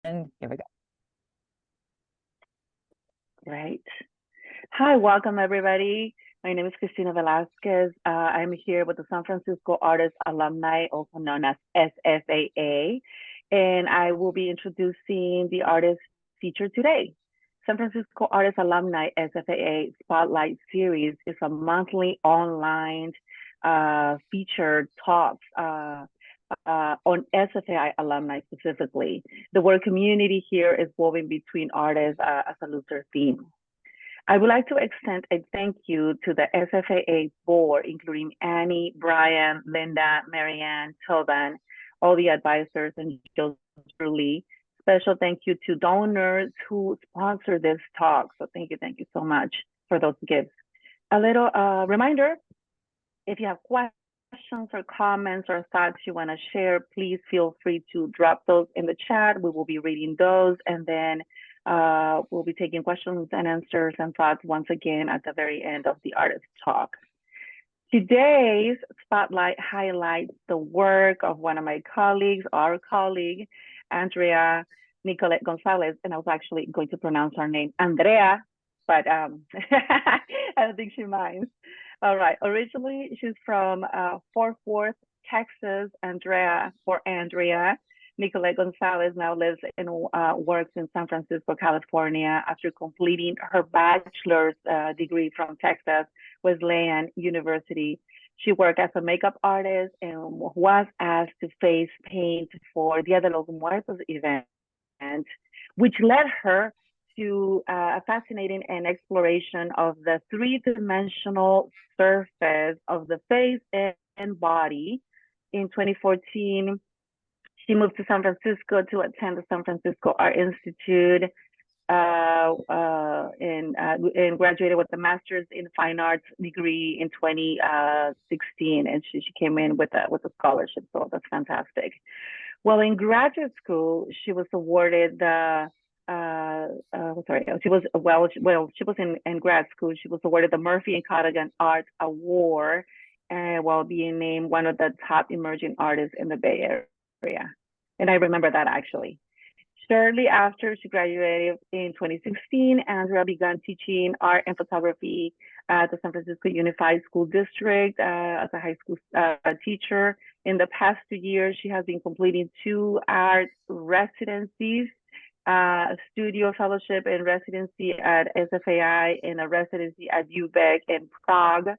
And here we go. Great. Hi, welcome everybody. My name is Cristina Velasquez. I'm here with the San Francisco Artists Alumni, also known as SFAA, and I will be introducing the artist featured today. San Francisco Artists Alumni SFAA Spotlight Series is a monthly online featured talks on SFAI alumni specifically. The word community here is woven between artists as a looser theme. I would like to extend a thank you to the SFAA board, including Annie, Brian, Linda, Marianne, Toban, all the advisors, and Joe Truly. Special thank you to donors who sponsor this talk. So thank you so much for those gifts. A little reminder, if you have questions or comments or thoughts you want to share, please feel free to drop those in the chat. We will be reading those, and then we'll be taking questions and answers and thoughts once again at the very end of the artist talk. Today's spotlight highlights the work of one of my colleagues, our colleague, Andrea Nicolette Gonzales, and I was actually going to pronounce her name Andrea, but I don't think she minds. All right, originally she's from Fort Worth, Texas. Andrea Nicolette Gonzales now lives and works in San Francisco, California after completing her bachelor's degree from Texas Wesleyan University. She worked as a makeup artist and was asked to face paint for Dia De Los Muertos event, which led her to a fascinating and exploration of the three-dimensional surface of the face and body. In 2014, she moved to San Francisco to attend the San Francisco Art Institute and graduated with a master's in fine arts degree in 2016. And she came in with a scholarship, so that's fantastic. Well, in graduate school, she was awarded the she was in grad school. She was awarded the Murphy and Cadogan Art Award, while being named one of the top emerging artists in the Bay Area. And I remember that actually. Shortly after she graduated in 2016, Andrea began teaching art and photography at the San Francisco Unified School District as a high school teacher. In the past 2 years, she has been completing 2 art residencies, studio fellowship and residency at SFAI and a residency at BUBEC in Prague.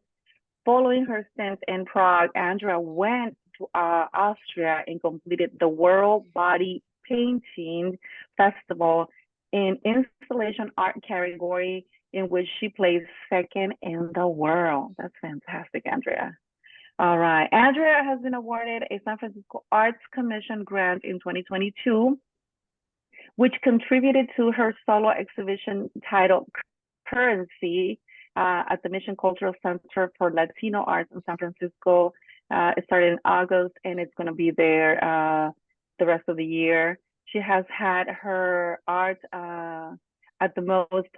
Following her stint in Prague, Andrea went to Austria and completed the World Body Painting Festival in installation art category, in which she placed second in the world. That's fantastic, Andrea. All right, Andrea has been awarded a San Francisco Arts Commission grant in 2022, which contributed to her solo exhibition titled Currency at the Mission Cultural Center for Latino Arts in San Francisco. It started in August, and it's going to be there the rest of the year. She has had her art at the most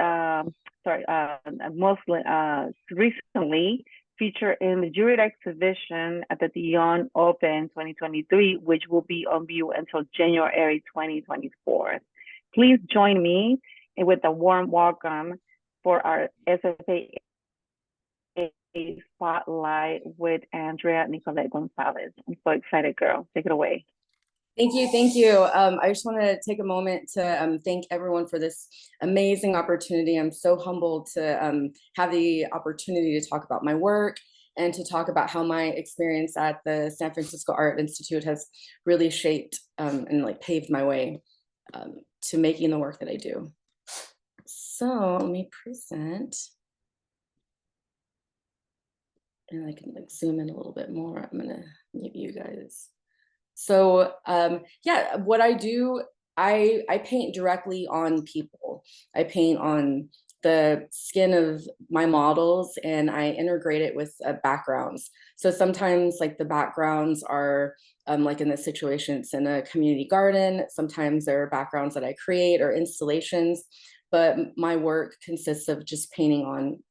recently featured in the juried exhibition at the Dion Open 2023, which will be on view until January 2024. Please join me with a warm welcome for our SFAA Spotlight with Andrea Nicolette Gonzales. I'm so excited, girl. Take it away. Thank you. I just want to take a moment to thank everyone for this amazing opportunity. I'm so humbled to have the opportunity to talk about my work and to talk about how my experience at the San Francisco Art Institute has really shaped and paved my way to making the work that I do. So let me present. And I can zoom in a little bit more. I'm gonna mute you guys. So yeah, what I do, I paint directly on people. I paint on the skin of my models, and I integrate it with backgrounds. So sometimes the backgrounds are in this situation, it's in a community garden. Sometimes there are backgrounds that I create or installations, but my work consists of just painting on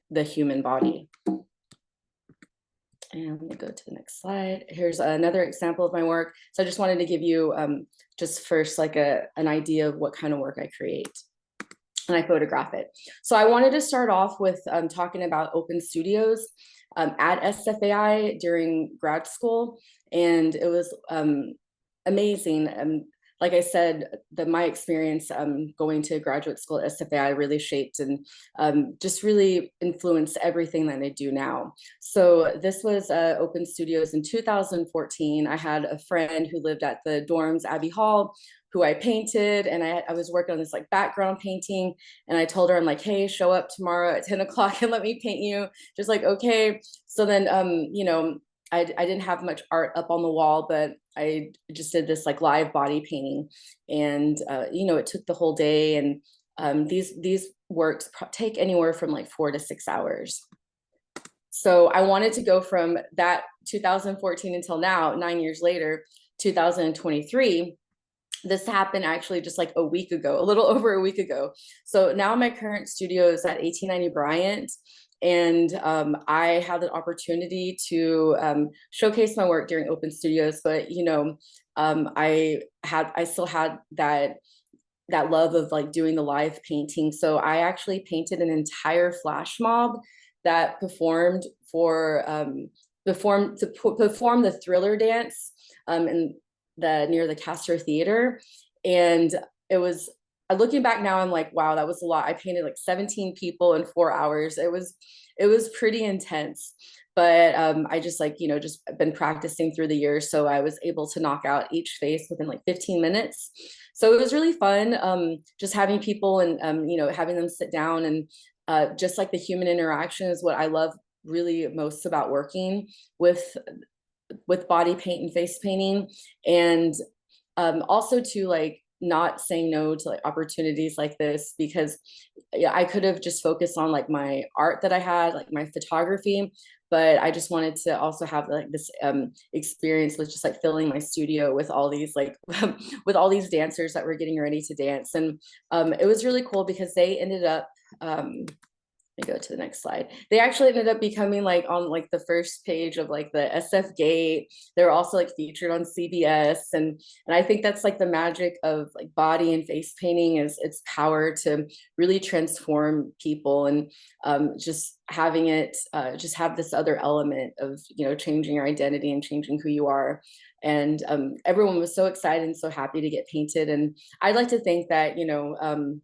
the human body. And I'm gonna go to the next slide. Here's another example of my work. So I just wanted to give you just first like an idea of what kind of work I create. And I photograph it. So I wanted to start off with talking about open studios at SFAI during grad school. And it was amazing. Like I said, my experience going to graduate school at SFAI really shaped and just really influenced everything that I do now. So this was open studios in 2014. I had a friend who lived at the dorms, Abbey Hall, who I painted, and I was working on this like background painting, and I told her, I'm like, hey, show up tomorrow at 10 o'clock and let me paint you. Just like, okay. So then, you know, I didn't have much art up on the wall, but I just did this like live body painting, and you know, it took the whole day, and these works take anywhere from like 4 to 6 hours. So I wanted to go from that 2014 until now, 9 years later, 2023. This happened actually just like a week ago, a little over a week ago. So now my current studio is at 1890 Bryant. And I had the opportunity to showcase my work during open studios, but you know, I still had that love of like doing the live painting. So I actually painted an entire flash mob that performed to perform the Thriller dance in near the Castro Theater. And it was, looking back now, I'm like, wow, that was a lot. I painted like 17 people in 4 hours. It was pretty intense, but I just like, you know, just been practicing through the years. So I was able to knock out each face within like 15 minutes. So it was really fun, just having people and, you know, having them sit down, and just like the human interaction is what I love really most about working with body paint and face painting. And also to like not saying no to like opportunities like this, because yeah, I could have just focused on like my art that I had, like my photography, but I just wanted to also have like this experience with just like filling my studio with all these like with all these dancers that were getting ready to dance. And it was really cool because they ended up let me go to the next slide. They actually ended up becoming like on like the first page of like the SF Gate. They're also like featured on CBS. And I think that's like the magic of like body and face painting, is its power to really transform people, and just having it just have this other element of, you know, changing your identity and changing who you are. And everyone was so excited and so happy to get painted. And I'd like to think that, you know,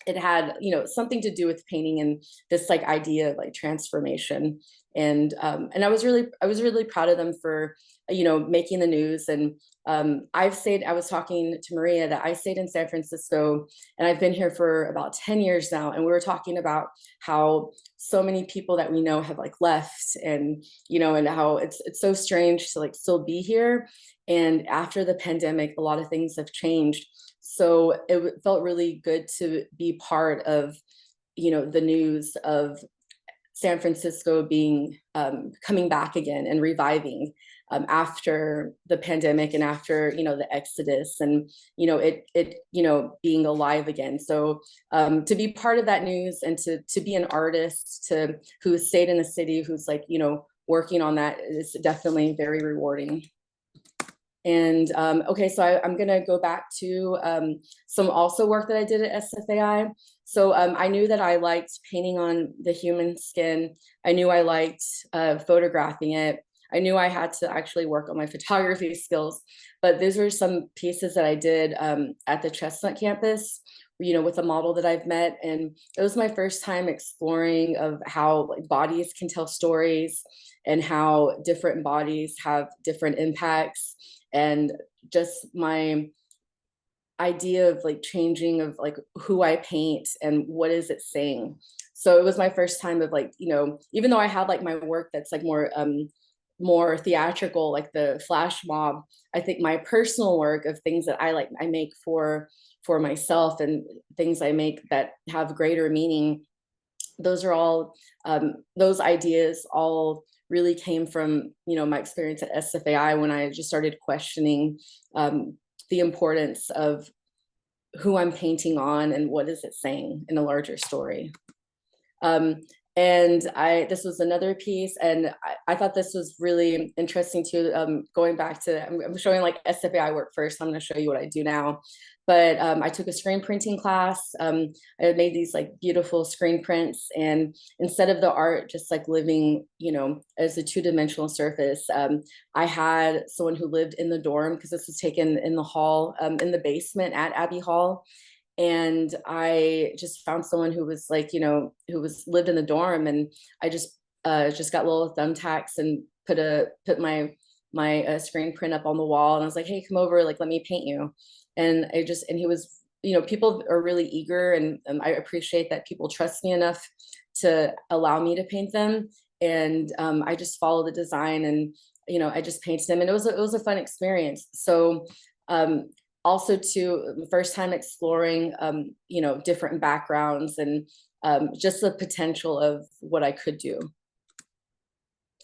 it had, you know, something to do with painting and this like idea of like transformation. And I was really proud of them for, you know, making the news. And I was talking to Maria that I stayed in San Francisco, and I've been here for about 10 years now. And we were talking about how so many people that we know have like left, and, you know, and how it's so strange to like still be here. And after the pandemic, a lot of things have changed. So it felt really good to be part of, you know, the news of San Francisco being coming back again and reviving after the pandemic, and after, you know, the exodus, and, you know, it you know, being alive again. So to be part of that news, and to be an artist who stayed in the city, who's like, you know, working on that, is definitely very rewarding. And okay, so I'm gonna go back to some also work that I did at SFAI. So I knew that I liked painting on the human skin. I knew I liked photographing it. I knew I had to actually work on my photography skills, but these were some pieces that I did at the Chestnut campus, you know, with a model that I've met. And it was my first time exploring of how like bodies can tell stories, and how different bodies have different impacts, and just my idea of like changing of like who I paint and what is it saying. So it was my first time of like, you know, even though I had like my work that's like more theatrical, like the flash mob, I think my personal work of things that I make for myself, and things I make that have greater meaning, those are all those ideas all really came from, you know, my experience at SFAI, when I just started questioning the importance of who I'm painting on and what is it saying in a larger story. And And this was another piece, and I thought this was really interesting too. Going back to, I'm showing like SFAI work first. I'm going to show you what I do now. But I took a screen printing class. I made these like beautiful screen prints, and instead of the art just like living, you know, as a two-dimensional surface, I had someone who lived in the dorm, because this was taken in the hall, in the basement at Abbey Hall. And I just found someone who was like, you know, who was lived in the dorm, and I just got little thumbtacks and put my screen print up on the wall, and I was like, hey, come over, like, let me paint you. And he was, you know, people are really eager, and I appreciate that people trust me enough to allow me to paint them. And I just followed the design, and, you know, I just painted them, and it was a fun experience. So also to the first time exploring, you know, different backgrounds, and just the potential of what I could do.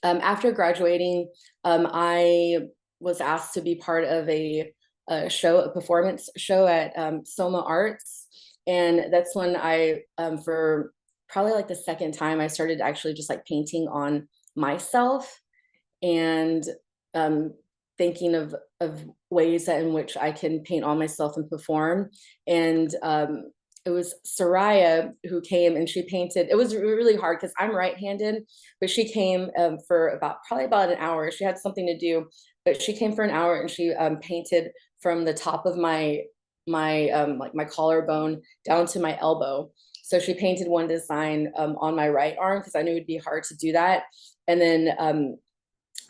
After graduating, I was asked to be part of a performance show at Soma Arts. And that's when I, for probably like the second time, I started actually just like painting on myself, and thinking of ways in which I can paint on myself and perform. And it was Soraya who came, and she painted. It was really hard because I'm right-handed, but she came for probably about an hour. She had something to do, but she came for an hour, and she painted from the top of my like my collarbone down to my elbow. So she painted one design on my right arm, because I knew it'd be hard to do that. And then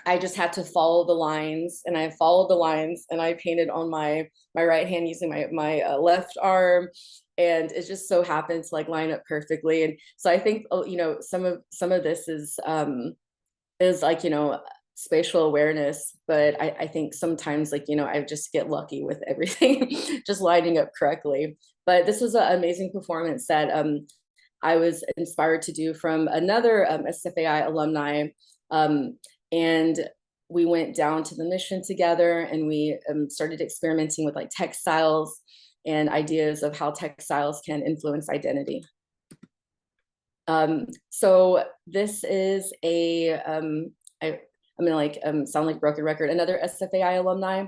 I just had to follow the lines, and I followed the lines, and I painted on my right hand using my left arm, and it just so happened to like line up perfectly. And so I think, you know, some of this is like, you know, spatial awareness, but I think sometimes, like, you know, I just get lucky with everything just lining up correctly. But this was an amazing performance that I was inspired to do from another SFAI alumni. And we went down to the mission together, and we started experimenting with like textiles and ideas of how textiles can influence identity. So this is I'm gonna like sound like broken record, another SFAI alumni.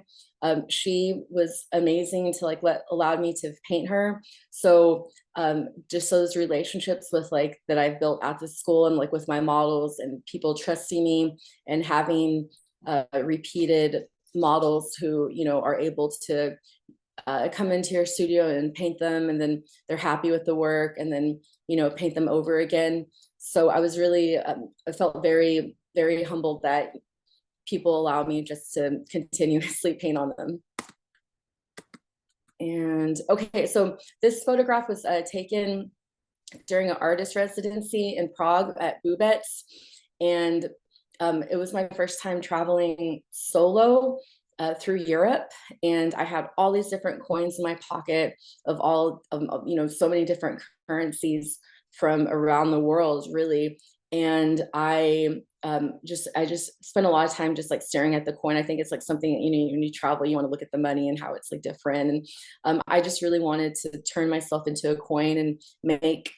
She was amazing to like allowed me to paint her. So just those relationships with like that I've built at the school, and like with my models, and people trusting me, and having repeated models who, you know, are able to come into your studio and paint them, and then they're happy with the work, and then, you know, paint them over again. So I was really, I felt very, very humbled that people allow me just to continuously paint on them. And okay, so this photograph was taken during an artist residency in Prague at BUBEC. And it was my first time traveling solo through Europe. And I had all these different coins in my pocket of all, you know, so many different currencies from around the world, really. And I just spent a lot of time just like staring at the coin. I think it's like something, you know, when you travel, you want to look at the money and how it's like different. And I just really wanted to turn myself into a coin and make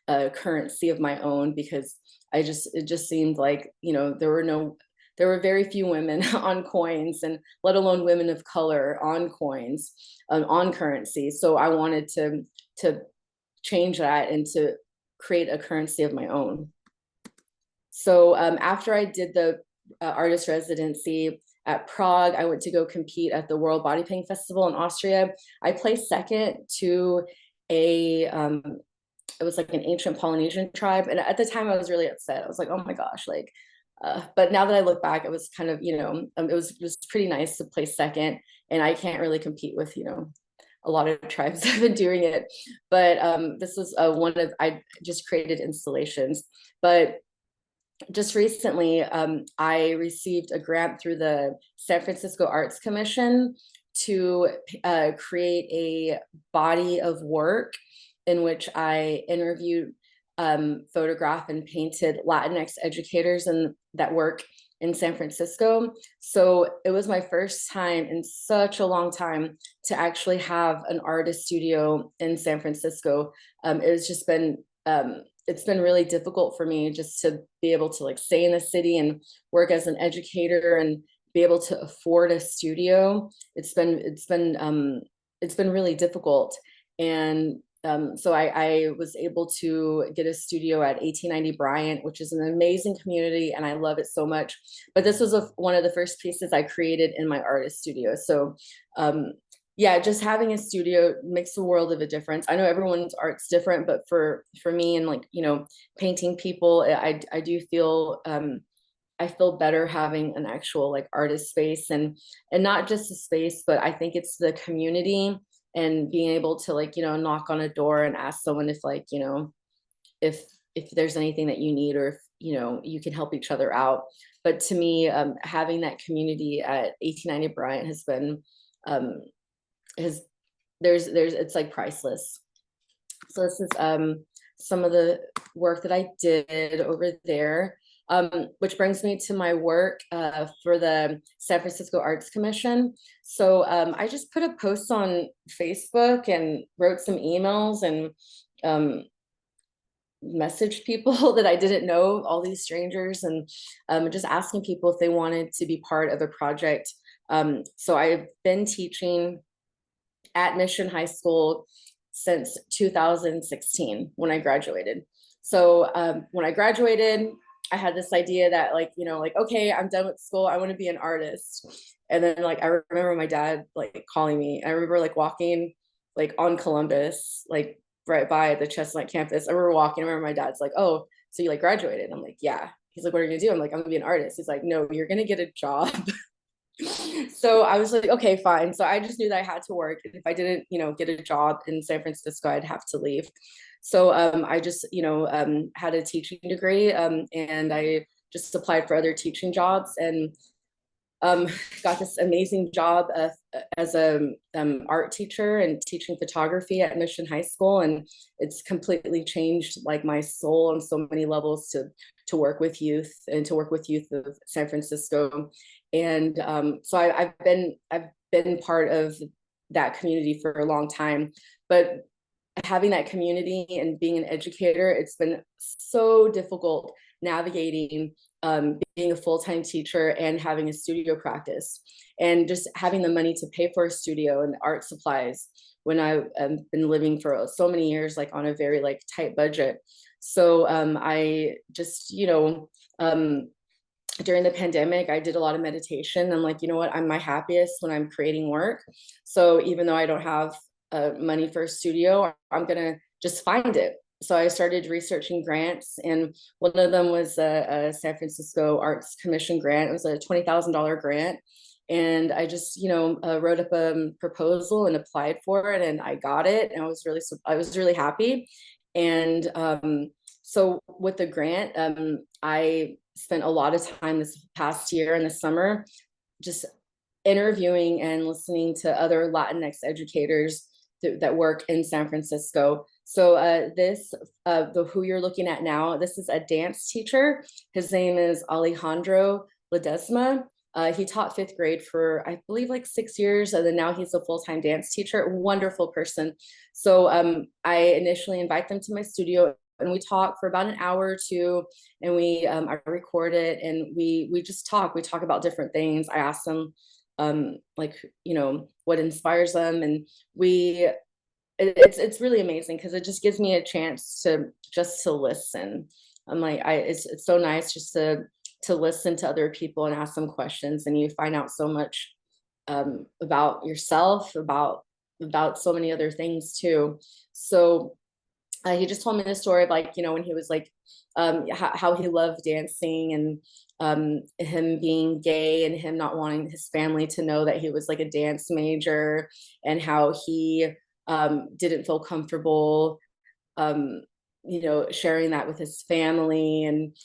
a currency of my own, because it just seemed like, you know, there were very few women on coins, and let alone women of color on coins, on currency. So I wanted to change that and to create a currency of my own. So after I did the artist residency at Prague, I went to go compete at the World Body Painting Festival in Austria. I placed second to it was like an ancient Polynesian tribe. And at the time I was really upset. I was like, oh my gosh, like, but now that I look back, it was kind of, you know, it was pretty nice to place second, and I can't really compete with, you know, a lot of tribes have been doing it. But this was I just created installations. But just recently, I received a grant through the San Francisco Arts Commission to create a body of work in which I interviewed, photographed, and painted Latinx educators that work in San Francisco. So it was my first time in such a long time to actually have an artist studio in San Francisco. It has just been it's been really difficult for me just to be able to like stay in the city and work as an educator and be able to afford a studio. It's been really difficult. And so I was able to get a studio at 1890 Bryant, which is an amazing community, and I love it so much. But this was one of the first pieces I created in my artist studio. So yeah, just having a studio makes a world of a difference. I know everyone's art's different, but for me and like, painting people, I do feel I feel better having an actual like artist space, and not just a space, but I think it's the community and being able to like, knock on a door and ask someone if like, if there's anything that you need, or if, you can help each other out. But to me, having that community at 1890 Bryant has been, it's like priceless. So this is some of the work that I did over there, which brings me to my work for the San Francisco Arts Commission. So I just put a post on Facebook and wrote some emails and messaged people that I didn't know, all these strangers, and just asking people if they wanted to be part of a project. So I've been teaching at Mission High School since 2016 when I graduated. So when I graduated, I had this idea that like, okay, I'm done with school, I want to be an artist. And then like, I remember my dad like calling me. I remember like walking like on Columbus, like right by the Chestnut campus. I remember walking, I remember my dad's like, oh, so you like graduated? I'm like, yeah. He's like, what are you gonna do? I'm like, I'm gonna be an artist. He's like, no, you're gonna get a job. So I was like, okay, fine. So I just knew that I had to work. And if I didn't, get a job in San Francisco, I'd have to leave. So I just, had a teaching degree, and I just applied for other teaching jobs, and got this amazing job as a art teacher and teaching photography at Mission High School. And it's completely changed like my soul on so many levels to work with youth and to work with youth of San Francisco. And so I've been part of that community for a long time, but having that community and being an educator, it's been so difficult navigating being a full-time teacher and having a studio practice, and just having the money to pay for a studio and art supplies when I've been living for so many years like on a very like tight budget. So I just during the pandemic, I did a lot of meditation. I'm like, you know what, I'm my happiest when I'm creating work. So even though I don't have money for a studio, I'm gonna just find it. So I started researching grants, and one of them was a San Francisco Arts Commission grant. It was a $20,000 grant. And I just, wrote up a proposal and applied for it, and I got it. And I was really happy. And so with the grant, I spent a lot of time this past year in the summer just interviewing and listening to other Latinx educators that work in San Francisco. So who you're looking at now, this is a dance teacher. His name is Alejandro Ledesma. He taught 5th grade for, I believe, like 6 years, and then now he's a full-time dance teacher. Wonderful person. So I initially invite them to my studio, and we talk for about an hour or two, and I record it, and we just talk. We talk about different things. I ask them like, what inspires them, and it's really amazing because it just gives me a chance to listen. I'm like, it's so nice just to listen to other people and ask them questions, and you find out so much about yourself, about so many other things too. So he just told me the story of like, when he was like, how he loved dancing, and him being gay, and him not wanting his family to know that he was like a dance major, and how he didn't feel comfortable, sharing that with his family, and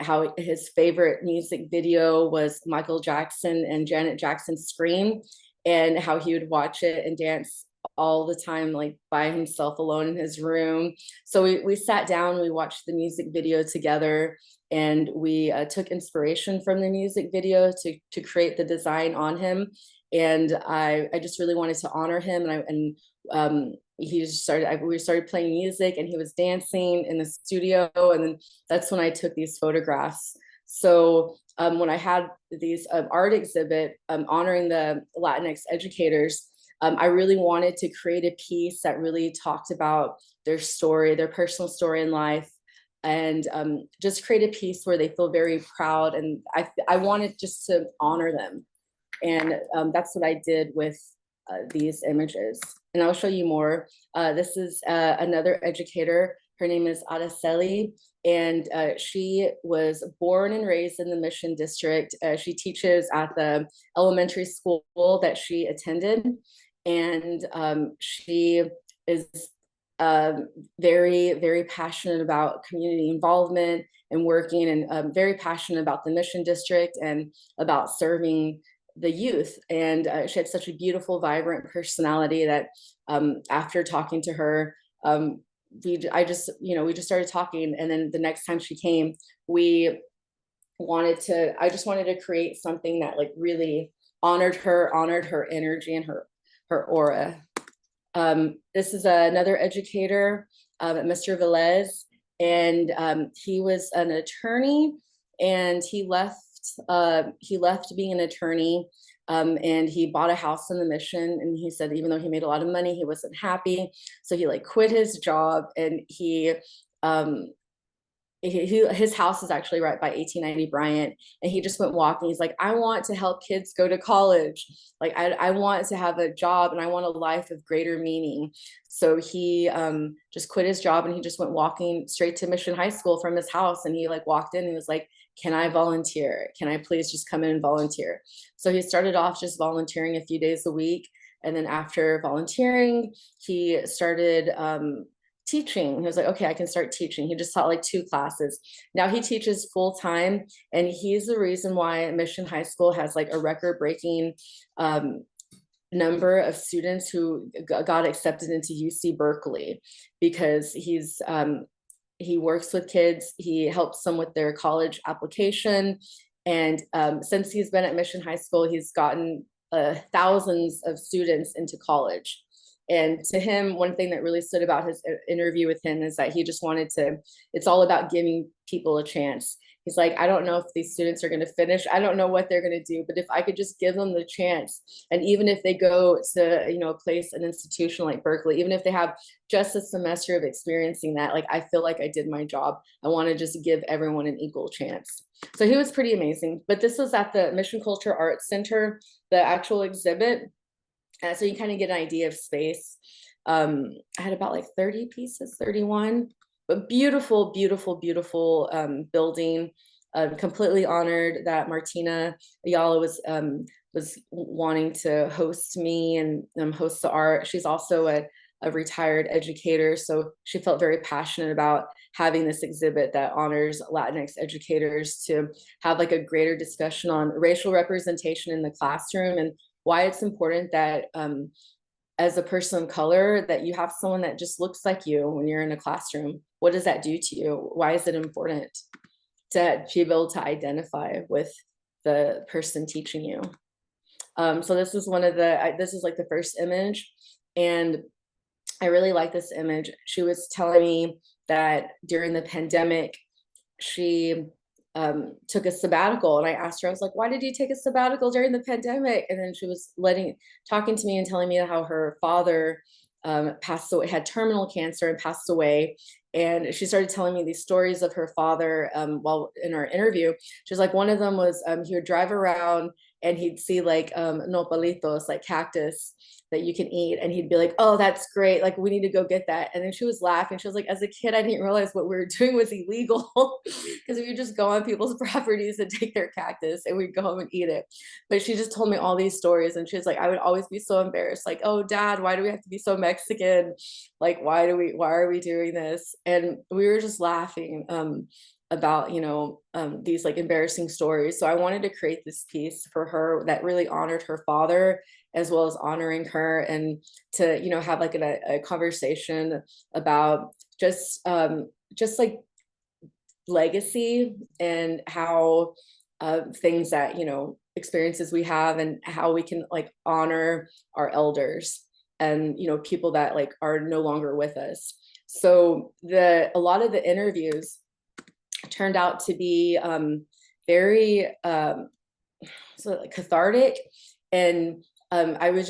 how his favorite music video was Michael Jackson and Janet Jackson's Scream, and how he would watch it and dance all the time, like by himself alone in his room. So we sat down, we watched the music video together, and we took inspiration from the music video to create the design on him. And I just really wanted to honor him. He just started, we started playing music, and he was dancing in the studio. And then that's when I took these photographs. So when I had these art exhibit honoring the Latinx educators, I really wanted to create a piece that really talked about their story, their personal story in life, and just create a piece where they feel very proud. And I wanted just to honor them. And that's what I did with these images. And I'll show you more. This is another educator. Her name is Araceli, and she was born and raised in the Mission District. She teaches at the elementary school that she attended. And she is very, very passionate about community involvement and working, and very passionate about the Mission District and about serving the youth. And she had such a beautiful, vibrant personality that after talking to her, we just started talking. And then the next time she came, I just wanted to create something that like really honored her energy and her aura. This is another educator, Mr. Velez, and he was an attorney, and he left being an attorney, and he bought a house in the Mission. And he said even though he made a lot of money, he wasn't happy, so he like quit his job, and his house is actually right by 1890 Bryant, and he just went walking. He's like, I want to help kids go to college. Like I want to have a job, and I want a life of greater meaning. So he just quit his job, and he just went walking straight to Mission High School from his house. And he like walked in and he was like, can I volunteer? Can I please just come in and volunteer? So he started off just volunteering a few days a week. And then after volunteering, he started teaching. He was like, okay, I can start teaching. He just taught like 2 classes. Now he teaches full time, and he's the reason why Mission High School has like a record-breaking number of students who got accepted into UC Berkeley, because he works with kids. He helps them with their college application. And since he's been at Mission High School, he's gotten thousands of students into college. And to him, one thing that really stood about his interview with him is that he just wanted to, it's all about giving people a chance. He's like, I don't know if these students are going to finish. I don't know what they're going to do, but if I could just give them the chance, and even if they go to, a place, an institution like Berkeley, even if they have just a semester of experiencing that, like, I feel like I did my job. I want to just give everyone an equal chance. So he was pretty amazing. But this was at the Mission Culture Arts Center, the actual exhibit. So you kind of get an idea of space. I had about like 30 pieces, 31, but beautiful, beautiful, beautiful building. Completely honored that Martina Ayala was wanting to host me and host the art. She's also a retired educator, so she felt very passionate about having this exhibit that honors Latinx educators to have like a greater discussion on racial representation in the classroom, and why it's important that as a person of color, that you have someone that just looks like you when you're in a classroom. What does that do to you? Why is it important to be able to identify with the person teaching you? So this is this is like the first image, and I really like this image. She was telling me that during the pandemic, she took a sabbatical, and I asked her, I was like, why did you take a sabbatical during the pandemic? And then she was talking to me and telling me how her father passed away, had terminal cancer and passed away. And she started telling me these stories of her father while in our interview. She was like, one of them was he would drive around and he'd see like nopalitos, like cactus that you can eat. And he'd be like, oh, that's great. Like, we need to go get that. And then she was laughing. She was like, as a kid, I didn't realize what we were doing was illegal, because we would just go on people's properties and take their cactus, and we'd go home and eat it. But she just told me all these stories. And she was like, I would always be so embarrassed. Like, oh, Dad, why do we have to be so Mexican? Like, why are we doing this? And we were just laughing about these like embarrassing stories. So I wanted to create this piece for her that really honored her father, as well as honoring her, and to have like a conversation about just like legacy, and how things that experiences we have and how we can like honor our elders and, you know, people that like are no longer with us. So a lot of the interviews turned out to be very so like cathartic, and I was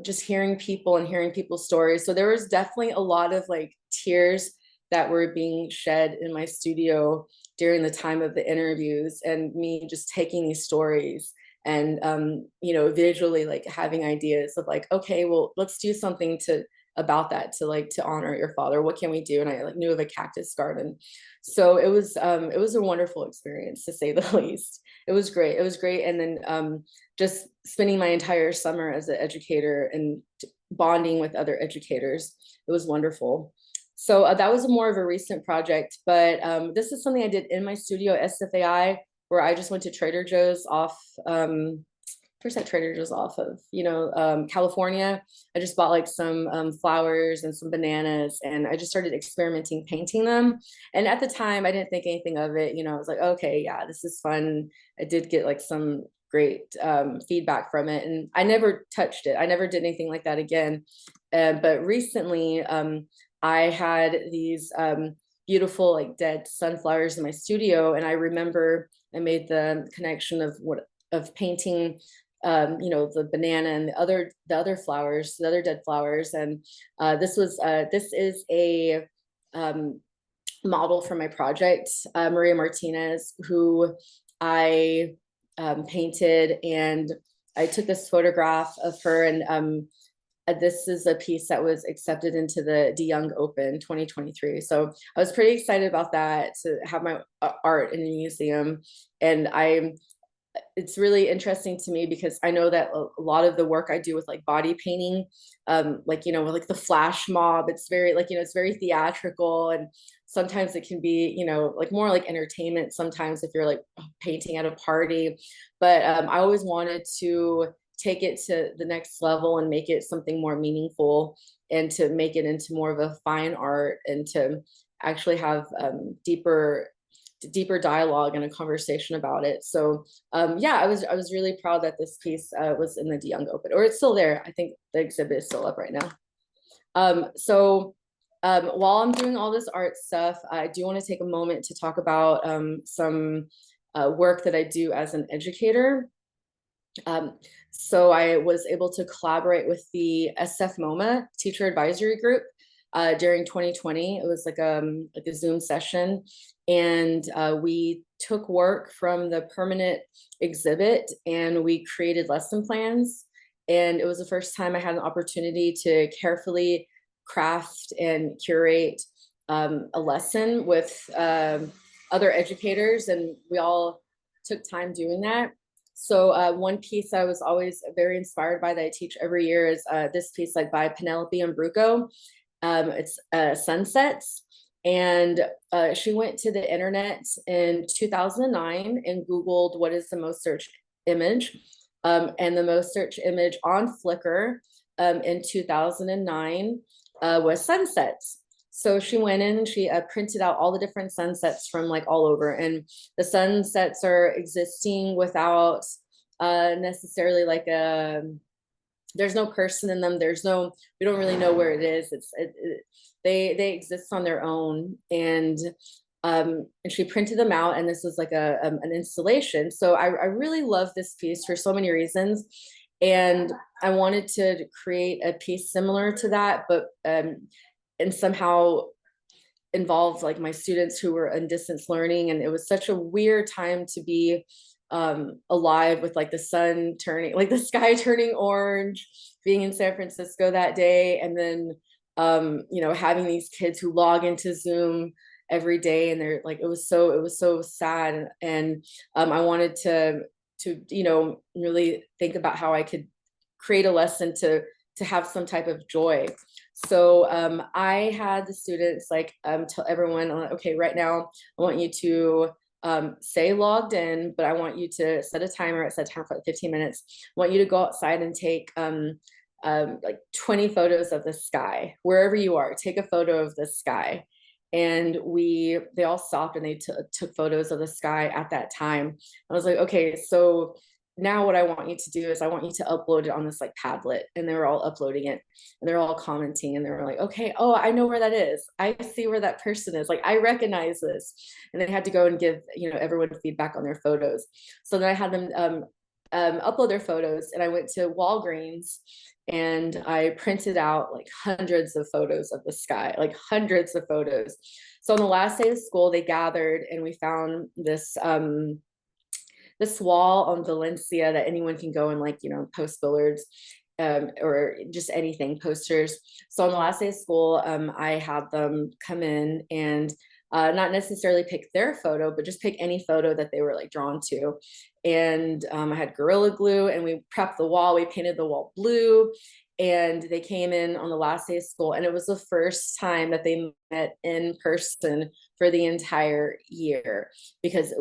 just hearing people and hearing people's stories. So there was definitely a lot of like tears that were being shed in my studio during the time of the interviews, and me just taking these stories and you know, visually like having ideas of like, okay, well, let's do something about that, to honor your father. What can we do? And I like knew of a cactus garden. So it was a wonderful experience, to say the least. It was great. It was great. And then just spending my entire summer as an educator and bonding with other educators. It was wonderful. So that was more of a recent project, but this is something I did in my studio, SFAI, where I just went to Trader Joe's off, first at Trader Joe's off of, you know, California. I just bought like some flowers and some bananas, and I just started experimenting, painting them. And at the time I didn't think anything of it. You know, I was like, okay, yeah, this is fun. I did get like some great feedback from it, and I never touched it. I never did anything like that again. But recently, I had these beautiful like dead sunflowers in my studio, and I remember I made the connection of painting you know, the banana and the other flowers, the other dead flowers. And this is a model for my project, Maria Martinez, who I painted, and I took this photograph of her, and this is a piece that was accepted into the De Young Open 2023. So I was pretty excited about that, to have my art in a museum. And it's really interesting to me because I know that a lot of the work I do with like body painting, like, you know, like the flash mob, it's very like, you know, it's very theatrical, and sometimes it can be, you know, like more like entertainment sometimes if you're like painting at a party. But I always wanted to take it to the next level and make it something more meaningful, and to make it into more of a fine art, and to actually have deeper dialogue and a conversation about it. So yeah, I was really proud that this piece was in the De Young Open, or it's still there. I think the exhibit is still up right now. So while I'm doing all this art stuff, I do want to take a moment to talk about some work that I do as an educator. So I was able to collaborate with the SF-MoMA Teacher Advisory Group during 2020. It was like a Zoom session, and we took work from the permanent exhibit and we created lesson plans. And it was the first time I had an opportunity to carefully craft and curate a lesson with other educators, and we all took time doing that. So one piece I was always very inspired by that I teach every year is this piece like by Penelope Imbruco. It's Sunsets. And she went to the internet in 2009 and Googled what is the most searched image. And the most searched image on Flickr in 2009 was sunsets. So she went in and she printed out all the different sunsets from like all over. And the sunsets are existing without necessarily like there's no person in them. We don't really know where it is. They exist on their own. And she printed them out, and this was like an installation. So I really love this piece for so many reasons. And I wanted to create a piece similar to that, but and somehow involved like my students who were in distance learning. And it was such a weird time to be alive, with like the sun turning, like the sky turning orange, being in San Francisco that day. And then, you know, having these kids who log into Zoom every day, and they're like, it was so sad. And I wanted to, you know, really think about how I could create a lesson to have some type of joy. So I had the students like tell everyone, okay, right now I want you to say logged in, but I want you to set a timer. I set a timer for like 15 minutes. I want you to go outside and take like 20 photos of the sky. Wherever you are, take a photo of the sky. And they all stopped and they took photos of the sky at that time. I was like, okay, so now what I want you to do is I want you to upload it on this like Padlet. And they were all uploading it and they're all commenting and they were like, okay, oh, I know where that is. I see where that person is. Like, I recognize this. And they had to go and give, you know, everyone feedback on their photos. So then I had them upload their photos, and I went to Walgreens and I printed out like hundreds of photos of the sky, like hundreds of photos. So on the last day of school, they gathered and we found this wall on Valencia that anyone can go and, like, you know, post billards or just anything, posters. So on the last day of school, I had them come in and not necessarily pick their photo, but just pick any photo that they were like drawn to. And I had Gorilla Glue, and we prepped the wall. We painted the wall blue, and they came in on the last day of school, and it was the first time that they met in person for the entire year, because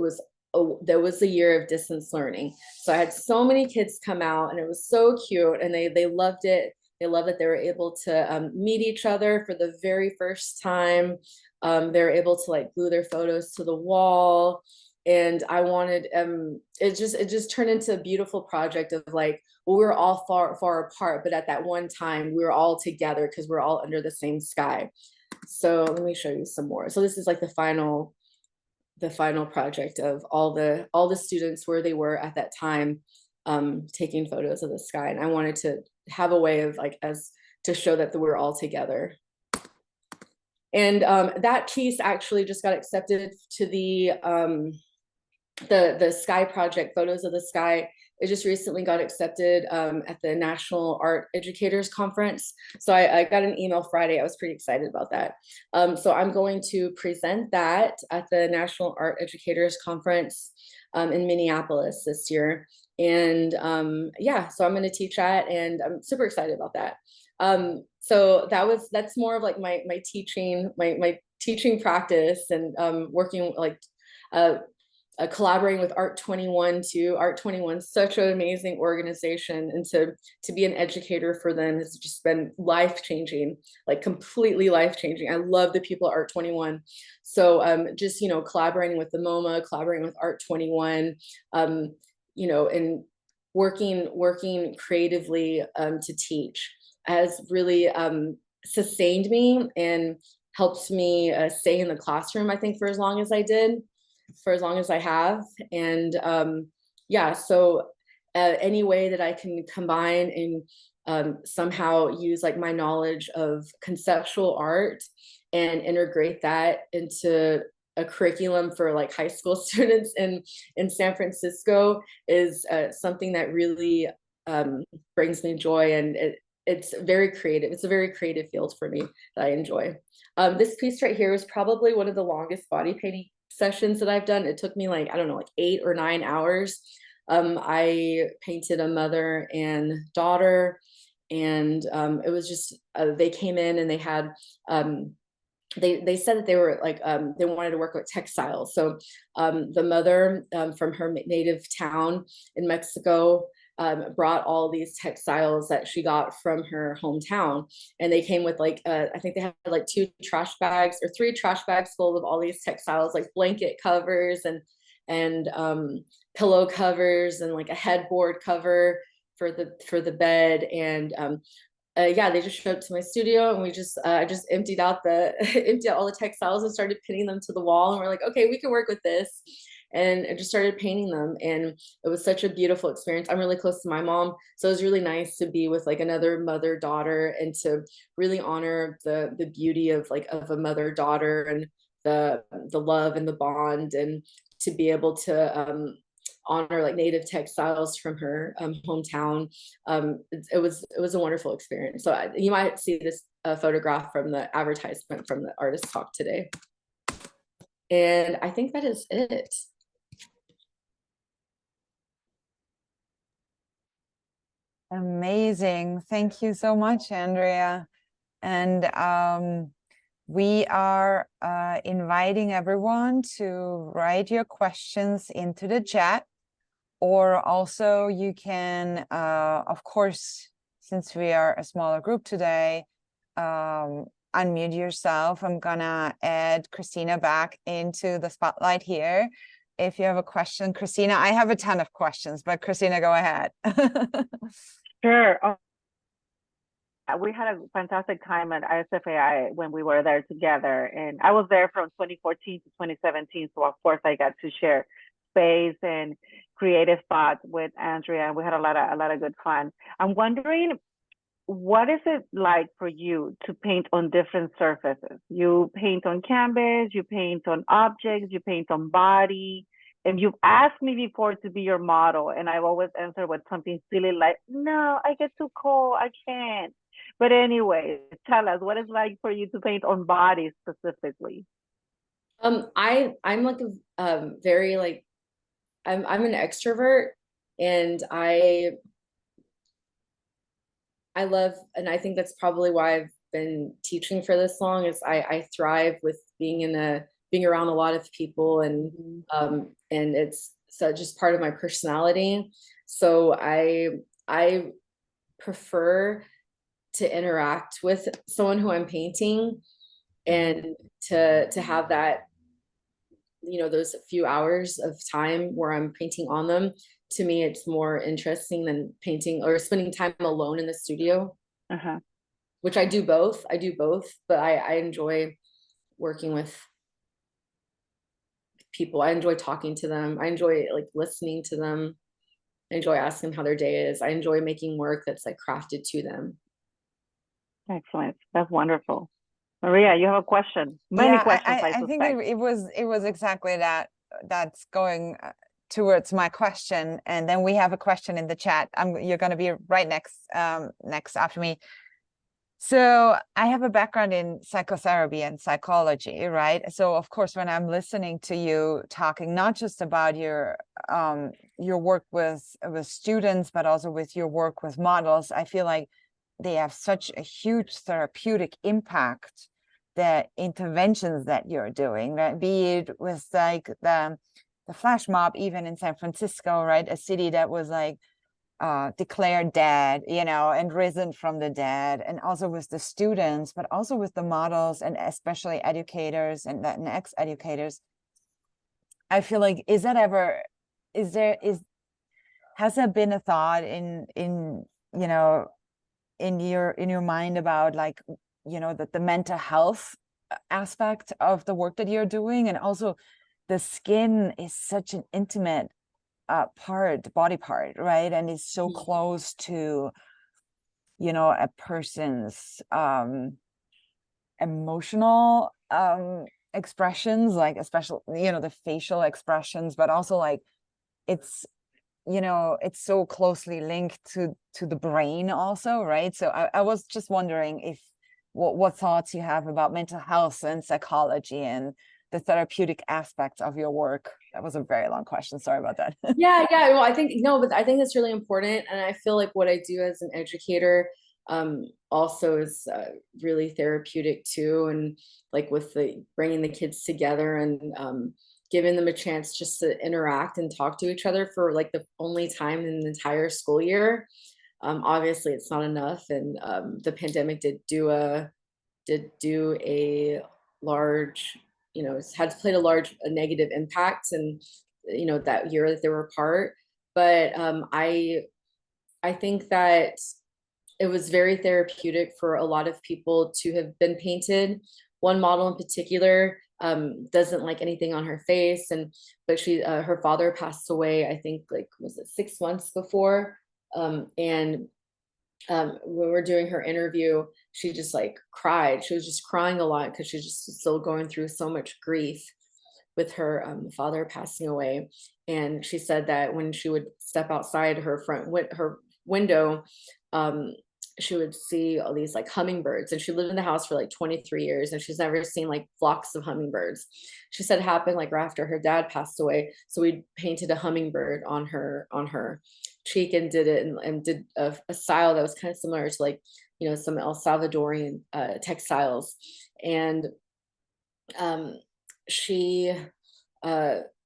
there was a year of distance learning. So I had so many kids come out, and it was so cute, and they loved it. They loved that they were able to meet each other for the very first time. They were able to like glue their photos to the wall. And I wanted, it just turned into a beautiful project of like, well, we were all far apart, but at that one time we were all together because we're all under the same sky. So let me show you some more. So this is like the final project of all the students where they were at that time, taking photos of the sky. And I wanted to have a way of like, as to show that we're all together. And that piece actually just got accepted to the sky project, photos of the sky. It just recently got accepted at the National Art Educators Conference. So I got an email Friday. I was pretty excited about that. So I'm going to present that at the National Art Educators Conference in Minneapolis this year. And yeah, so I'm going to teach that, and I'm super excited about that. So that's more of like my teaching practice, and working like collaborating with Art 21 too. Art 21 is such an amazing organization, and to be an educator for them has just been life-changing, like completely life-changing. I love the people at Art 21. So just, you know, collaborating with the MoMA, collaborating with Art 21, you know, and working creatively to teach has really sustained me and helped me stay in the classroom, I think, for as long as I have. And yeah, so any way that I can combine and somehow use like my knowledge of conceptual art and integrate that into a curriculum for like high school students in San Francisco is something that really brings me joy, and it's very creative. It's a very creative field for me that I enjoy. This piece right here is probably one of the longest body painting sessions that I've done. It took me like, I don't know, like 8 or 9 hours. I painted a mother and daughter, and it was just, they came in and they had, they said that they were like, they wanted to work with textiles. So the mother from her native town in Mexico brought all these textiles that she got from her hometown, and they came with like I think they had like 2 trash bags or 3 trash bags full of all these textiles, like blanket covers and pillow covers and like a headboard cover for the bed. And yeah, they just showed up to my studio, and we just I just emptied out all the textiles and started pinning them to the wall, and we're like, okay, we can work with this. And I just started painting them, and it was such a beautiful experience. I'm really close to my mom, so it was really nice to be with like another mother-daughter and to really honor the beauty of like of a mother-daughter and the love and the bond, and to be able to honor like native textiles from her hometown. It was a wonderful experience. So you might see this photograph from the advertisement from the artist talk today. And I think that is it. Amazing. Thank you so much, Andrea. And we are inviting everyone to write your questions into the chat, or also you can, of course, since we are a smaller group today, unmute yourself. I'm gonna add Christina back into the spotlight here. if you have a question. Christina, I have a ton of questions, but Christina, go ahead. Sure. We had a fantastic time at SFAI when we were there together, and I was there from 2014 to 2017. So of course I got to share space and creative thoughts with Andrea, and we had a lot of good fun. I'm wondering, what is it like for you to paint on different surfaces? You paint on canvas, you paint on objects, you paint on body. And you've asked me before to be your model, and I've always answered with something silly like, no, I get too cold, I can't. But anyway, tell us, what it's like for you to paint on bodies specifically? I'm like a very like I'm an extrovert, and I love, and I think that's probably why I've been teaching for this long, is I thrive with being around a lot of people, and it's so just part of my personality. So I prefer to interact with someone who I'm painting, and to have that, you know, those few hours of time where I'm painting on them. To me, it's more interesting than painting or spending time alone in the studio, which I do both. But I enjoy working with people. I enjoy talking to them. I enjoy like listening to them. I enjoy asking them how their day is. I enjoy making work that's like crafted to them. Excellent. That's wonderful. Maria, you have a question. Many questions, I think it was exactly that. That's going towards my question, and then we have a question in the chat. You're going to be right next after me. So I have a background in psychotherapy and psychology, right? So of course, when I'm listening to you talking, not just about your work with students, but also with your work with models, I feel like they have such a huge therapeutic impact, the interventions that you're doing, right? Be it with like the flash mob, even in San Francisco, right? A city that was like declared dead, you know, and risen from the dead, and also with the students, but also with the models, and especially educators and ex-educators. I feel like, has there been a thought in you know, in your mind about, like, you know, that the mental health aspect of the work that you're doing, and also the skin is such an intimate body part, right? And it's so close to, you know, a person's emotional expressions, like especially, you know, the facial expressions, but also like it's, you know, it's so closely linked to the brain also, right? So I was just wondering if what thoughts you have about mental health and psychology and the therapeutic aspects of your work. That was a very long question. Sorry about that. Yeah. Well, I think that's really important. And I feel like what I do as an educator also is really therapeutic too. And like with bringing the kids together and giving them a chance just to interact and talk to each other for like the only time in the entire school year. Obviously it's not enough. And the pandemic did do a large, you know, played a negative impact, and you know, that year that they were apart. But I think that it was very therapeutic for a lot of people to have been painted. One model in particular doesn't like anything on her face, but her father passed away, I think, like, was it 6 months before? And when we were doing her interview, she just like cried. She was just crying a lot because she's just still going through so much grief with her father passing away. And she said that when she would step outside her window, she would see all these like hummingbirds, and she lived in the house for like 23 years and she's never seen like flocks of hummingbirds. She said it happened like right after her dad passed away. So we painted a hummingbird on her cheek and did it, and did a style that was kind of similar to, like, you know, some El Salvadorian textiles. And she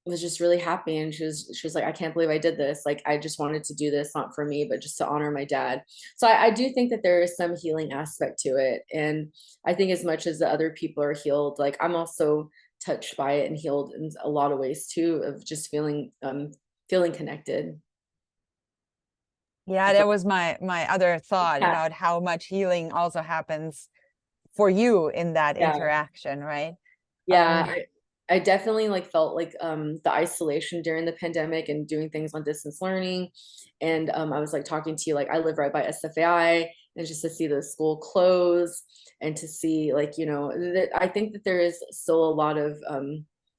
was just really happy, and she was like, I can't believe I did this. Like, I just wanted to do this, not for me, but just to honor my dad. So I do think that there is some healing aspect to it. And I think as much as the other people are healed, like, I'm also touched by it and healed in a lot of ways too, of just feeling connected. Yeah, that was my other thought about how much healing also happens for you in that interaction, right? Yeah, I definitely like felt like the isolation during the pandemic and doing things on distance learning. And I was like talking to you, like I live right by SFAI, and just to see the school close and to see like, you know, I think that there is still a lot of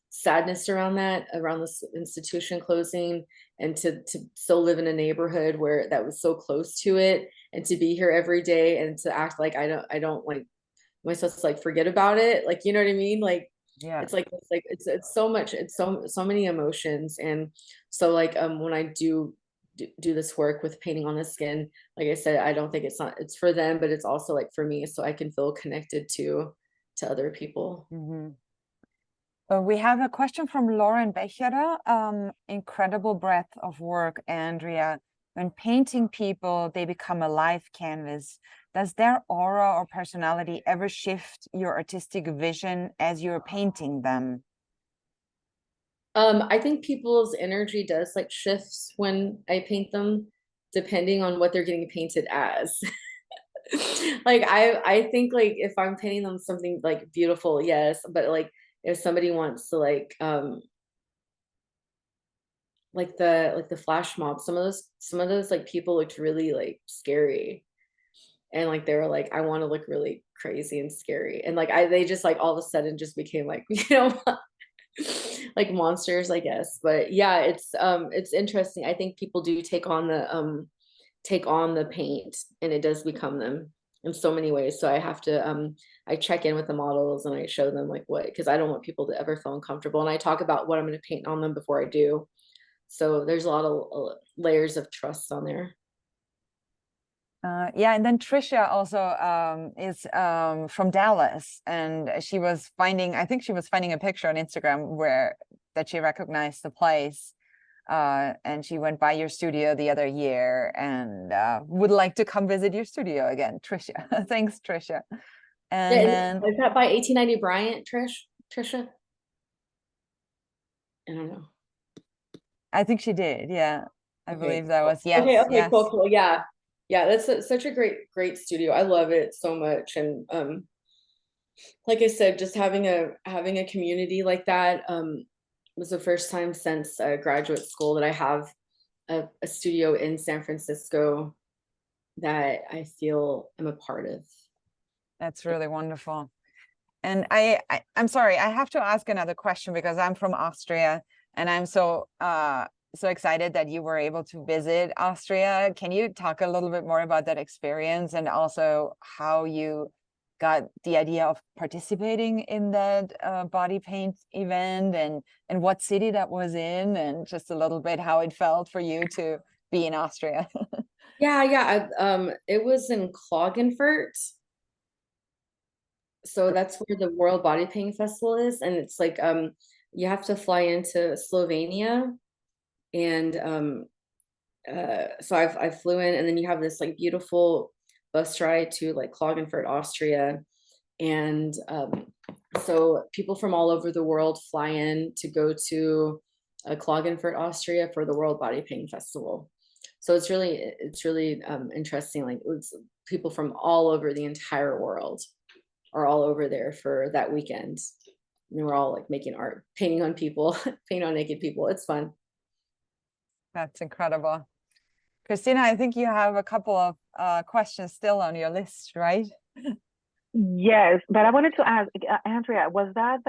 sadness around that, around this institution closing, and to still live in a neighborhood where that was so close to it, and to be here every day and to act like I don't like, am I supposed to like forget about it? Like, you know what I mean? Like, Yeah, it's so much, it's so many emotions. And so like when I do this work with painting on the skin, like I said, I don't think it's for them, but it's also like for me, so I can feel connected to other people. We have a question from Lauren Bechera. Incredible breadth of work, Andrea. When painting people, they become a live canvas. Does their aura or personality ever shift your artistic vision as you're painting them? I think people's energy does like shifts when I paint them, depending on what they're getting painted as. Like I think like if I'm painting them something like beautiful, yes, but like if somebody wants to like the flash mob, some of those like people looked really like scary, and like they were like, I want to look really crazy and scary, and like they just like all of a sudden just became like, you know, like monsters, I guess. But yeah, it's interesting. I think people do take on the paint, and it does become them in so many ways. So I have to I check in with the models and I show them like what, because I don't want people to ever feel uncomfortable, and I talk about what I'm going to paint on them before I do. So there's a lot of layers of trust on there. Yeah, and then Trisha also is from Dallas, and she was finding, I think she was finding a picture on Instagram that she recognized the place, and she went by your studio the other year and would like to come visit your studio again, Trisha. Thanks, Trisha. And then is that by 1890 Bryant, Trisha? I don't know. I think she did. Yeah, I believe that cool. was, yes. Okay, yes. cool. Yeah, that's such a great studio. I love it so much. And like I said, just having a community like that was the first time since graduate school that I have a studio in San Francisco that I feel I'm a part of. That's really wonderful. And I'm sorry, I have to ask another question because I'm from Austria, and I'm so excited that you were able to visit Austria. Can you talk a little bit more about that experience, and also how you got the idea of participating in that body paint event, and what city that was in, and just a little bit how it felt for you to be in Austria? Yeah. It was in Klagenfurt. So that's where the World Body Painting Festival is, and it's like you have to fly into Slovenia, and so I flew in, and then you have this like beautiful bus ride to like Klagenfurt, Austria, and so people from all over the world fly in to go to Klagenfurt, Austria for the World Body Painting Festival. So it's really interesting. Like it's people from all over the entire world are all over there for that weekend. And we're all like making art, painting on people, painting on naked people. It's fun. That's incredible. Christina, I think you have a couple of questions still on your list, right? Yes, but I wanted to ask, Andrea, was that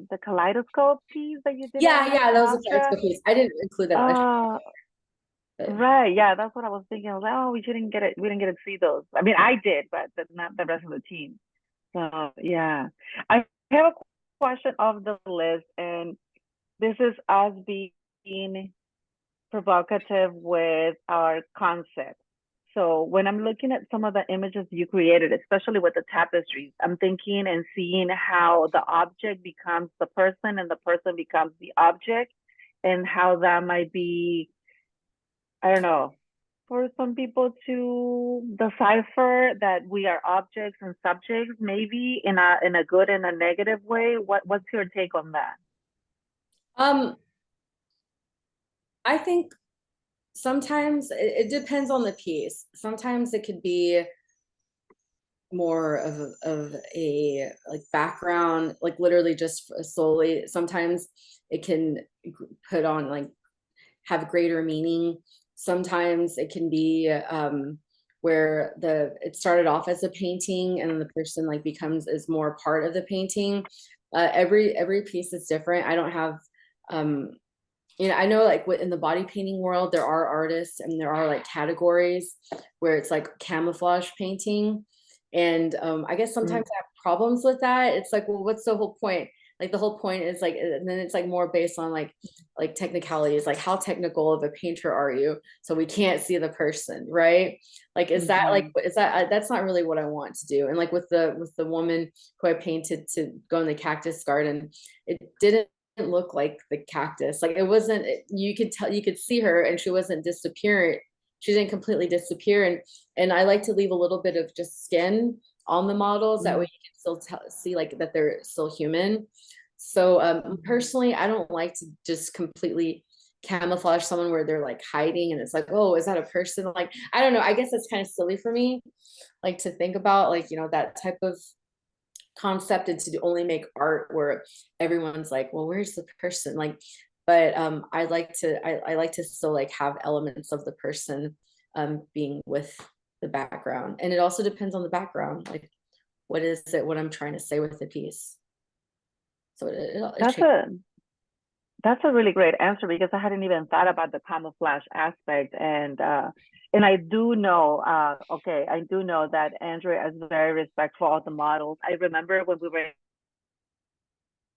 the kaleidoscope piece that you did? Yeah, that was a kaleidoscope piece. I didn't include that. Right, yeah, that's what I was thinking. I was like, oh, we didn't get to see those. I mean, I did, but not the rest of the team. So yeah, I have a question of the list, and this is us being provocative with our concept. So when I'm looking at some of the images you created, especially with the tapestries, I'm thinking and seeing how the object becomes the person and the person becomes the object, and how that might be, I don't know, for some people to decipher that we are objects and subjects, maybe in a good and a negative way? What's your take on that? I think sometimes it depends on the piece. Sometimes it could be more of a like background, like literally just solely. Sometimes it can put on like have greater meaning. Sometimes it can be where it started off as a painting and then the person like is more part of the painting. Every piece is different. I don't have I know like in the body painting world, there are artists and there are like categories where it's like camouflage painting. And I guess sometimes I have problems with that. It's like, well, what's the whole point? Like the whole point is like, and then it's like more based on like technicalities, like how technical of a painter are you? So we can't see the person, right? Like, is that like, that's not really what I want to do. And like with the woman who I painted to go in the cactus garden, it didn't look like the cactus. Like it wasn't, you could see her and she wasn't disappearing. She didn't completely disappear. And I like to leave a little bit of just skin on the models. That way you can still see like that they're still human. So personally, I don't like to just completely camouflage someone where they're like hiding and it's like, oh, is that a person? Like, I don't know. I guess that's kind of silly for me, like to think about like, that type of concept and to only make art where everyone's like, well, where's the person? Like, but I like to still like have elements of the person being with the background. And it also depends on the background. Like, what is it, what I'm trying to say with the piece? So that's a really great answer, because I hadn't even thought about the camouflage aspect. And I do know, I do know that Andrea is very respectful of the models. I remember when we were,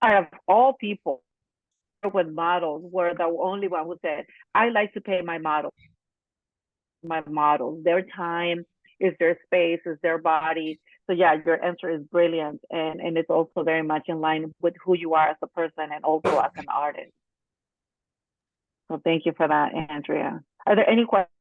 out of all people, with models, were the only one who said, I like to pay my models. Their time is their space, is their body. So yeah, your answer is brilliant. And it's also very much in line with who you are as a person and also as an artist. So thank you for that, Andrea. Are there any questions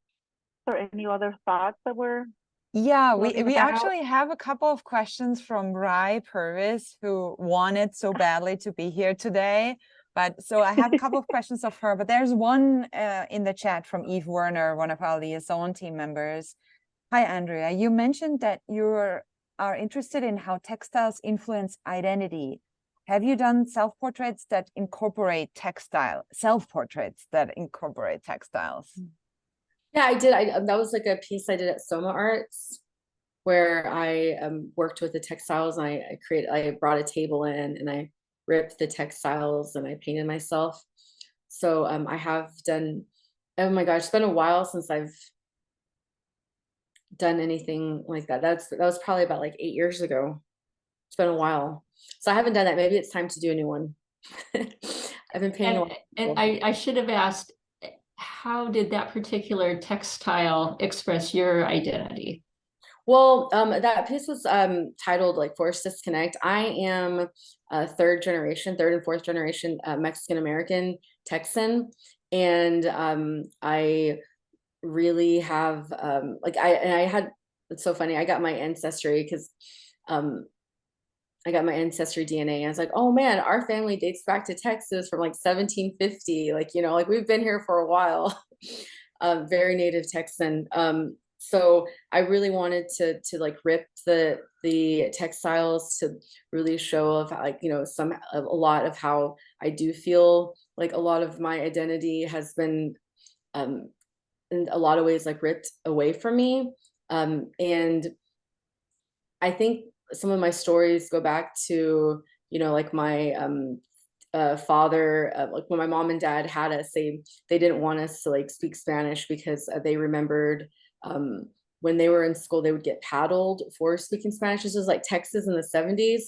or any other thoughts that were? Yeah, we actually have a couple of questions from Rai Purvis, who wanted so badly to be here today. But so I have a couple of questions of her, but there's one in the chat from Eve Werner, one of our liaison team members. Hi, Andrea. You mentioned that you are interested in how textiles influence identity. Have you done self-portraits that incorporate self-portraits that incorporate textiles? Yeah, I did. That was like a piece I did at Soma Arts, where I worked with the textiles. And I brought a table in and I ripped the textiles and I painted myself. So I have done, oh my gosh, it's been a while since I've done anything like that. That was probably about like 8 years ago. It's been a while. So I haven't done that. Maybe it's time to do a new one. I've been painting. And I should have asked, how did that particular textile express your identity? Well, that piece was titled like Forced Disconnect. I am a third and fourth generation Mexican American Texan, and I really have it's so funny. I got my ancestry because I got my ancestry DNA. And I was like, oh man, our family dates back to Texas from like 1750. Like, like we've been here for a while. Very native Texan. So I really wanted to like rip the textiles to really show of like, a lot of how I do feel like a lot of my identity has been in a lot of ways like ripped away from me. And I think some of my stories go back to, like my father, like when my mom and dad had us, they didn't want us to like speak Spanish because they remembered when they were in school, they would get paddled for speaking Spanish. This was like Texas in the 70s.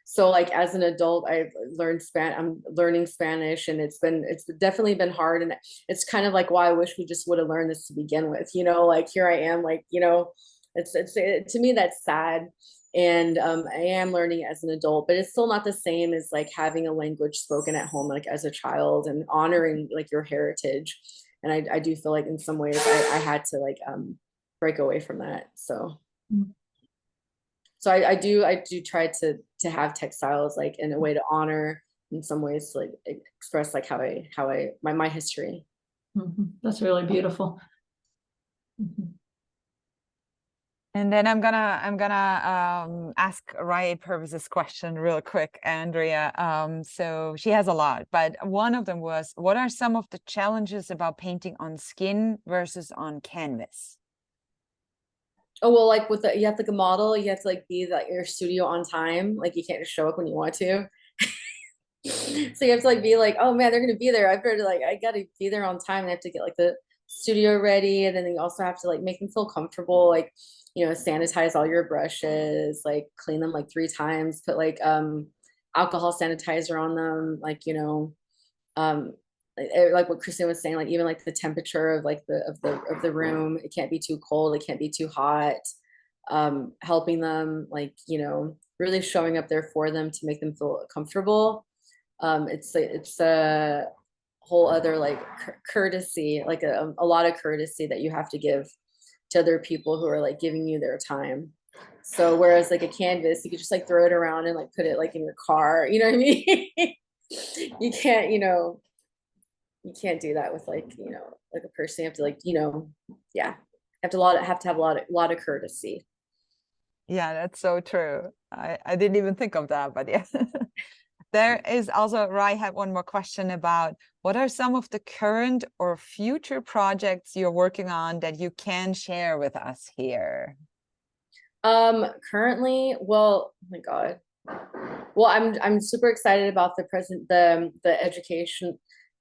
So like as an adult, I've learned I'm learning Spanish, and it's definitely been hard. And it's kind of like why I wish we just would have learned this to begin with, like here I am, like, to me, that's sad. And I am learning as an adult, but it's still not the same as like having a language spoken at home, like as a child, and honoring like your heritage. And I do feel like in some ways I had to like break away from that. So I do try to have textiles like in a way to honor, in some ways, to like express like how my history. That's really beautiful. And then I'm gonna ask Right Purposes question real quick, Andrea. So she has a lot, but one of them was, what are some of the challenges about painting on skin versus on canvas? Oh, well, like with you have like a model, you have to like be like your studio on time. Like you can't just show up when you want to. So you have to like be like, oh man, they're gonna be there. I better like, I gotta be there on time. And I have to get like the studio ready. And then you also have to like make them feel comfortable, like, you know, sanitize all your brushes, like clean them like 3 times, put like alcohol sanitizer on them, like, you know, like what Christine was saying, like even like the temperature of like the room, it can't be too cold, it can't be too hot. Helping them, like, you know, really showing up there for them to make them feel comfortable. It's a whole other like courtesy, like a lot of courtesy that you have to give to other people who are like giving you their time. So whereas like a canvas, you could just like throw it around and like put it like in your car, you know what I mean? You can't, you know, you can't do that with like, you know, like a person. You have to like, you know, yeah, have to have a lot of courtesy. Yeah, that's so true. I didn't even think of that, but yeah. There is also, Rai had one more question about, what are some of the current or future projects you're working on that you can share with us here? Currently, well, oh my God. Well, I'm super excited about the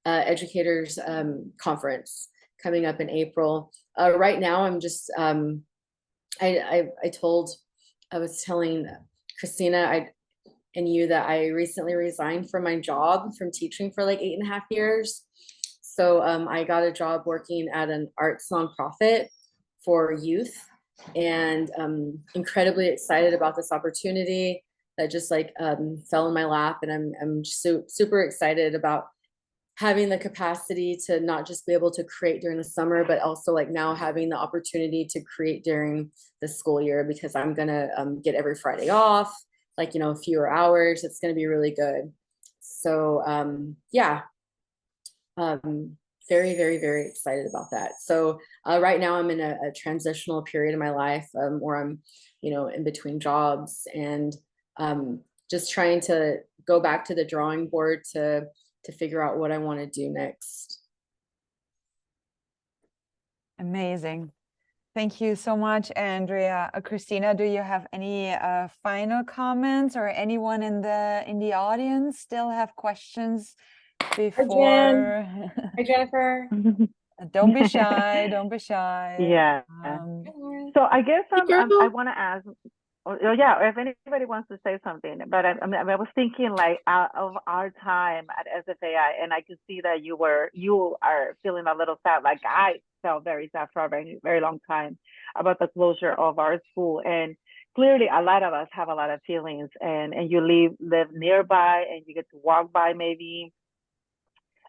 educators conference coming up in April. Right now, I'm just I was telling Christina and you that I recently resigned from my job from teaching for like 8.5 years. So I got a job working at an arts nonprofit for youth, and incredibly excited about this opportunity that just like fell in my lap. And I'm super excited about having the capacity to not just be able to create during the summer, but also like now having the opportunity to create during the school year, because I'm gonna get every Friday off, like, you know, fewer hours. It's gonna be really good. So yeah, very, very, very excited about that. So right now I'm in a transitional period in my life where I'm, you know, in between jobs, and just trying to go back to the drawing board to figure out what I want to do next. Amazing. Thank you so much, Andrea. Christina, do you have any final comments, or anyone in the audience still have questions before? Hi, Jennifer. Don't be shy. Don't be shy. Yeah. So I guess I want to ask, yeah, or if anybody wants to say something, but I was thinking like of our time at SFAI, and I could see that you are feeling a little sad. Like I felt very sad for a very, very long time about the closure of our school. And clearly a lot of us have a lot of feelings, and you live nearby and you get to walk by maybe.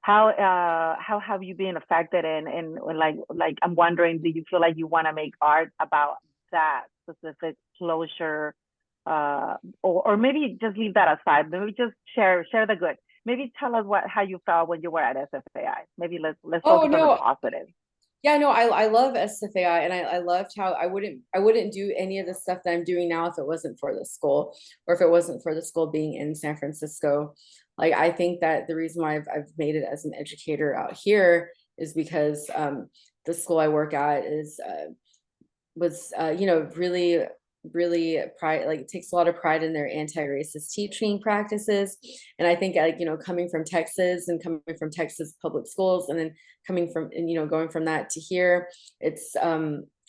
How have you been affected, and like I'm wondering, do you feel like you want to make art about that specific closure, or maybe just leave that aside, maybe just share the good, maybe tell us how you felt when you were at SFAI. Maybe let's focus on the positive. Yeah, no, I love SFAI, and I loved how I wouldn't do any of the stuff that I'm doing now if it wasn't for the school, or if it wasn't for the school being in San Francisco. Like, I think that the reason why I've made it as an educator out here is because the school I work at was you know, really takes a lot of pride in their anti-racist teaching practices. And I think, like, you know, coming from Texas public schools, and then coming from, and, you know, going from that to here, it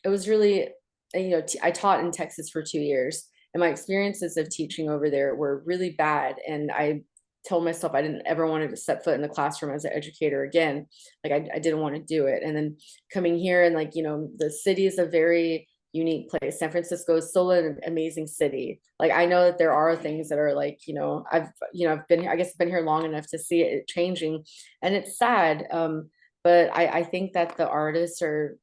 was really, you know, I taught in Texas for 2 years, and my experiences of teaching over there were really bad. And I told myself I didn't ever want to set foot in the classroom as an educator again. Like I didn't want to do it. And then coming here, and like, you know, the city is a very unique place. San Francisco is still an amazing city. Like, I know that there are things that are like, you know, I've been here long enough to see it changing, and it's sad. but I think that the artists are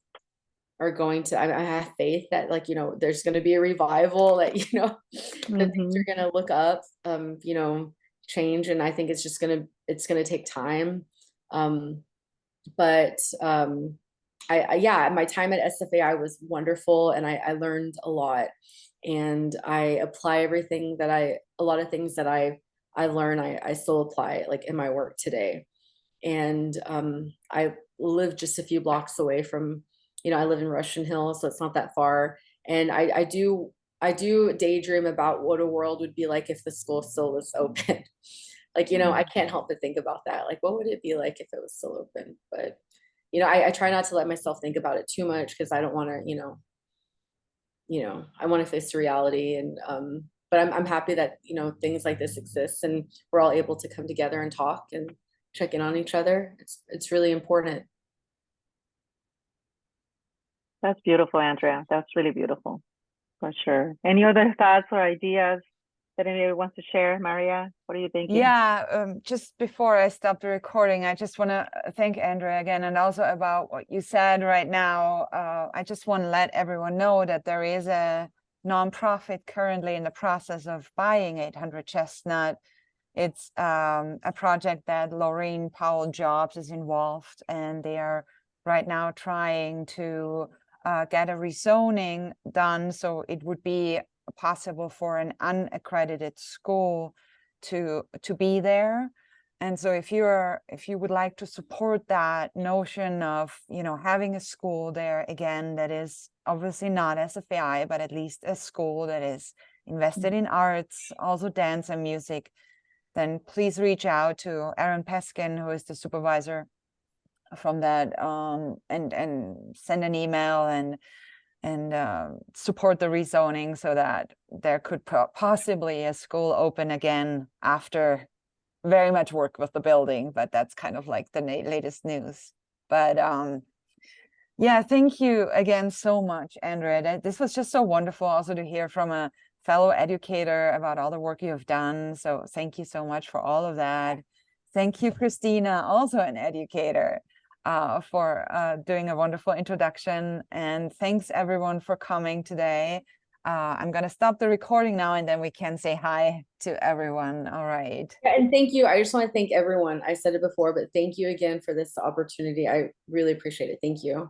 going to, I have faith that, like, you know, there's going to be a revival, that, you know, that things are going to look up, you know, change. And I think it's just it's going to take time. But yeah, my time at SFAI was wonderful, and I learned a lot, and I apply everything that a lot of things that I learn, I still apply, like, in my work today. And I live just a few blocks away from, you know, I live in Russian Hill, so it's not that far. And I do daydream about what a world would be like if the school still was open. Like, you know, I can't help but think about that. Like, what would it be like if it was still open? But, you know, I try not to let myself think about it too much, because I don't want to, you know, I want to face the reality. And but I'm happy that, you know, things like this exist, and we're all able to come together and talk and check in on each other. It's really important. That's beautiful, Andrea. That's really beautiful, for sure. Any other thoughts or ideas that anybody wants to share? Maria, what are you thinking? Yeah, just before I stop the recording, I just want to thank Andrea again, and also about what you said right now. I just want to let everyone know that there is a nonprofit currently in the process of buying 800 Chestnut. It's a project that Laureen Powell Jobs is involved, and they are right now trying to get a rezoning done, so it would be possible for an unaccredited school to be there. And so if you would like to support that notion of, you know, having a school there again, that is obviously not SFAI, but at least a school that is invested in arts, also dance and music, then please reach out to Aaron Peskin, who is the supervisor from that, and send an email and support the rezoning, so that there could possibly a school open again after very much work with the building. But that's kind of like the latest news. But yeah, thank you again so much, Andrea. This was just so wonderful also to hear from a fellow educator about all the work you have done. So thank you so much for all of that. Thank you, Christina, also an educator, for doing a wonderful introduction. And thanks everyone for coming today. I'm going to stop the recording now, and then we can say hi to everyone. All right. Yeah, and thank you. I just want to thank everyone. I said it before, but thank you again for this opportunity. I really appreciate it. Thank you.